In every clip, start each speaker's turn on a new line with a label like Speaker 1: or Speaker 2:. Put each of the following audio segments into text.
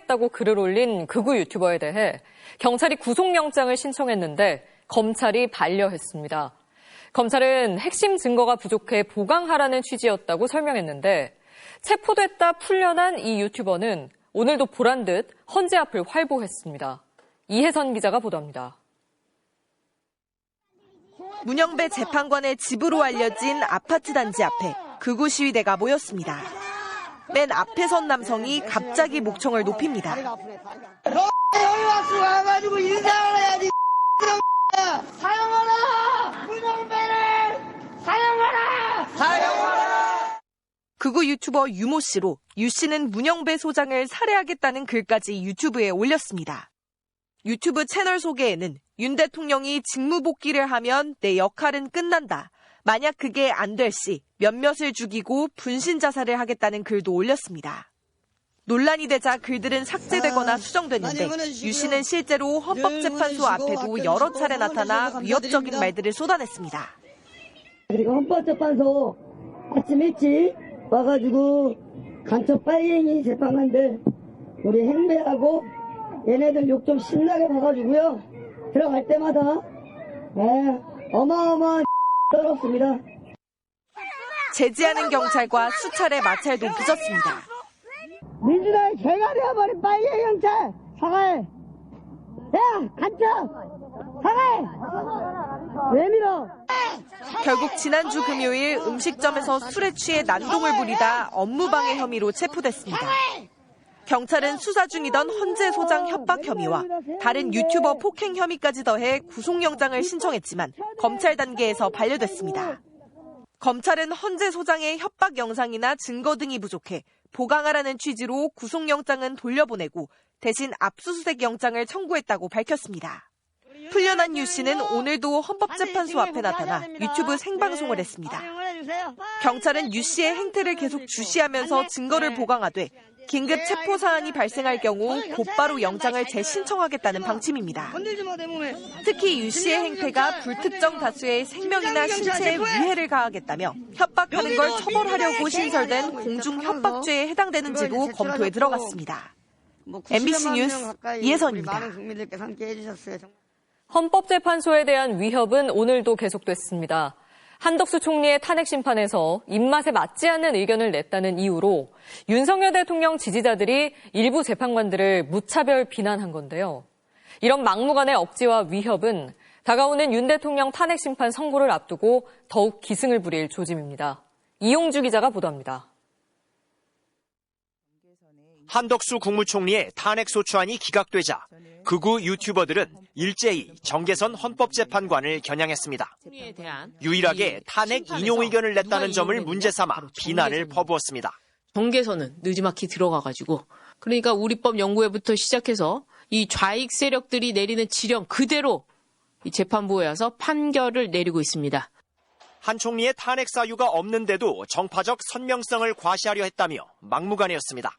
Speaker 1: 사퇴하겠다고 글을 올린 극우 유튜버에 대해 경찰이 구속영장을 신청했는데 검찰이 반려했습니다. 검찰은 핵심 증거가 부족해 보강하라는 취지였다고 설명했는데 체포됐다 풀려난 이 유튜버는 오늘도 보란 듯 헌재 앞을 활보했습니다. 이혜선 기자가 보도합니다.
Speaker 2: 문영배 재판관의 집으로 알려진 아파트 단지 앞에 극우 시위대가 모였습니다. 맨 앞에 선 남성이 갑자기 목청을 높입니다.
Speaker 3: 여기 와가지고 인사를 해야지. 사형하라! 문영배를 사형하라! 사형하라!
Speaker 2: 극우 유튜버 유모 씨로 유 씨는 문영배 소장을 살해하겠다는 글까지 유튜브에 올렸습니다. 유튜브 채널 소개에는 윤 대통령이 직무복귀를 하면 내 역할은 끝난다. 만약 그게 안 될 시 몇몇을 죽이고 분신 자살을 하겠다는 글도 올렸습니다. 논란이 되자 글들은 삭제되거나 수정됐는데 유 씨는 실제로 헌법재판소 앞에도 여러 차례 나타나 위협적인 말들을 쏟아냈습니다.
Speaker 4: 그리고 헌법재판소 아침 일찍 와가지고 간첩 빨갱이 재판관들 우리 행배하고 얘네들 욕 좀 신나게 봐가지고요. 들어갈 때마다 어마어마한 떨었습니다.
Speaker 2: 제지하는 경찰과 수차례 마찰도 빚었습니다.
Speaker 4: 민주당의 개가 되어버린 빨갱이 경찰 사과해. 야 간첩 사과해. 왜 밀어?
Speaker 2: 결국 지난주 금요일 음식점에서 술에 취해 난동을 부리다 업무방해 혐의로 체포됐습니다. 경찰은 수사 중이던 헌재 소장 협박 혐의와 다른 유튜버 폭행 혐의까지 더해 구속영장을 신청했지만 검찰 단계에서 반려됐습니다. 검찰은 헌재 소장의 협박 영상이나 증거 등이 부족해 보강하라는 취지로 구속영장은 돌려보내고 대신 압수수색 영장을 청구했다고 밝혔습니다. 풀려난 유 씨는 오늘도 헌법재판소 앞에 나타나 유튜브 생방송을 했습니다. 경찰은 유 씨의 행태를 계속 주시하면서 증거를 보강하되 긴급 체포 사안이 발생할 경우 곧바로 영장을 재신청하겠다는 방침입니다. 특히 유 씨의 행태가 불특정 다수의 생명이나 신체에 위해를 가하겠다며 협박하는 걸 처벌하려고 신설된 공중협박죄에 해당되는지도 검토에 들어갔습니다. MBC 뉴스 이혜선입니다.
Speaker 1: 헌법재판소에 대한 위협은 오늘도 계속됐습니다. 한덕수 총리의 탄핵 심판에서 입맛에 맞지 않는 의견을 냈다는 이유로 윤석열 대통령 지지자들이 일부 재판관들을 무차별 비난한 건데요. 이런 막무가내 억지와 위협은 다가오는 윤 대통령 탄핵 심판 선고를 앞두고 더욱 기승을 부릴 조짐입니다. 이용주 기자가 보도합니다.
Speaker 5: 한덕수 국무총리의 탄핵소추안이 기각되자 극우 유튜버들은 일제히 정계선 헌법재판관을 겨냥했습니다. 유일하게 탄핵 인용 의견을 냈다는 점을 문제 삼아 비난을 퍼부었습니다.
Speaker 6: 정계선은 느지막이 들어가가지고 그러니까 우리법 연구회부터 시작해서 이 좌익 세력들이 내리는 지령 그대로 이 재판부에 와서 판결을 내리고 있습니다.
Speaker 5: 한 총리의 탄핵 사유가 없는데도 정파적 선명성을 과시하려 했다며 막무가내였습니다.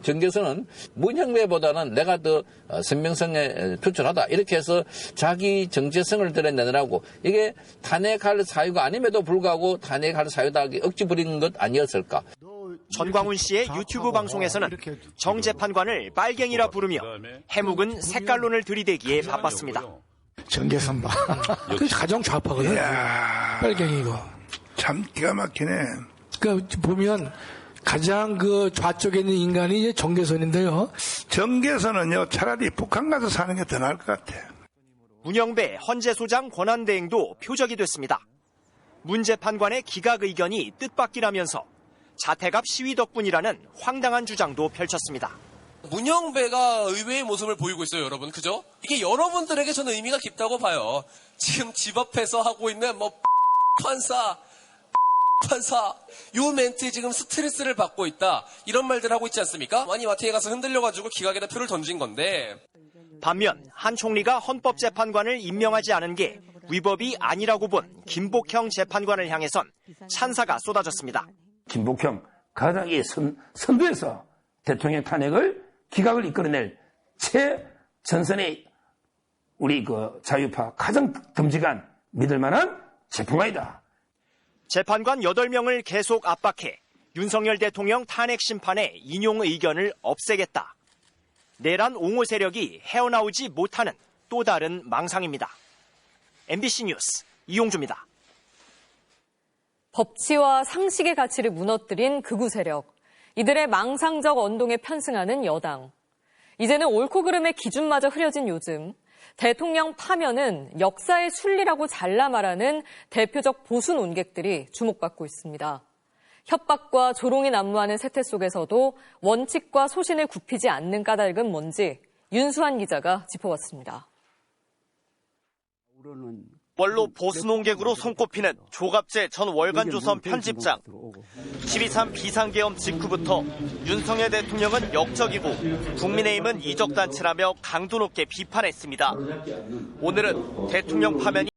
Speaker 7: 정계선은 문형배보다는 내가 더 선명성에 투철하다 이렇게 해서 자기 정체성을 드러내느라고 이게 탄핵할 사유가 아님에도 불구하고 탄핵할 사유다 억지 부리는 것 아니었을까.
Speaker 5: 전광훈 씨의 유튜브 방송에서는 정 재판관을 빨갱이라 부르며 해묵은 색깔론을 들이대기에 바빴습니다.
Speaker 8: 정계선 봐. 그 가정 좌파거든. 빨갱이고.
Speaker 9: 참 기가 막히네.
Speaker 8: 그 보면 가장 그 좌쪽에 있는 인간이 이제 정계선인데요.
Speaker 9: 정계선은요, 차라리 북한 가서 사는 게 더 나을 것 같아.
Speaker 5: 문영배 헌재소장 권한대행도 표적이 됐습니다. 문 재판관의 기각 의견이 뜻밖이라면서 자택 앞 시위 덕분이라는 황당한 주장도 펼쳤습니다.
Speaker 10: 문영배가 의외의 모습을 보이고 있어요, 여러분. 그죠? 이게 여러분들에게 저는 의미가 깊다고 봐요. 지금 집 앞에서 하고 있는 판사 요 멘트에 지금 스트레스를 받고 있다 이런 말들 하고 있지 않습니까? 아니 마트에 가서 흔들려가지고 기각에다 표를 던진 건데.
Speaker 5: 반면 한 총리가 헌법재판관을 임명하지 않은 게 위법이 아니라고 본 김복형 재판관을 향해선 찬사가 쏟아졌습니다.
Speaker 11: 김복형 가장이 선두에서 대통령 탄핵을 기각을 이끌어낼 최전선의 우리 그 자유파 가장 듬직한 믿을 만한 재판관이다.
Speaker 5: 재판관 8명을 계속 압박해 윤석열 대통령 탄핵 심판의 인용 의견을 없애겠다. 내란 옹호 세력이 헤어나오지 못하는 또 다른 망상입니다. MBC 뉴스 이용주입니다.
Speaker 1: 법치와 상식의 가치를 무너뜨린 극우 세력. 이들의 망상적 언동에 편승하는 여당. 이제는 옳고 그름의 기준마저 흐려진 요즘 대통령 파면은 역사의 순리라고 잘라 말하는 대표적 보수 논객들이 주목받고 있습니다. 협박과 조롱이 난무하는 세태 속에서도 원칙과 소신을 굽히지 않는 까닭은 뭔지 윤수환 기자가 짚어봤습니다.
Speaker 12: 원로 보수 논객으로 손꼽히는 조갑재 전 월간조선 편집장. 12.3 비상계엄 직후부터 윤석열 대통령은 역적이고 국민의힘은 이적단체라며 강도 높게 비판했습니다. 오늘은 대통령 파면이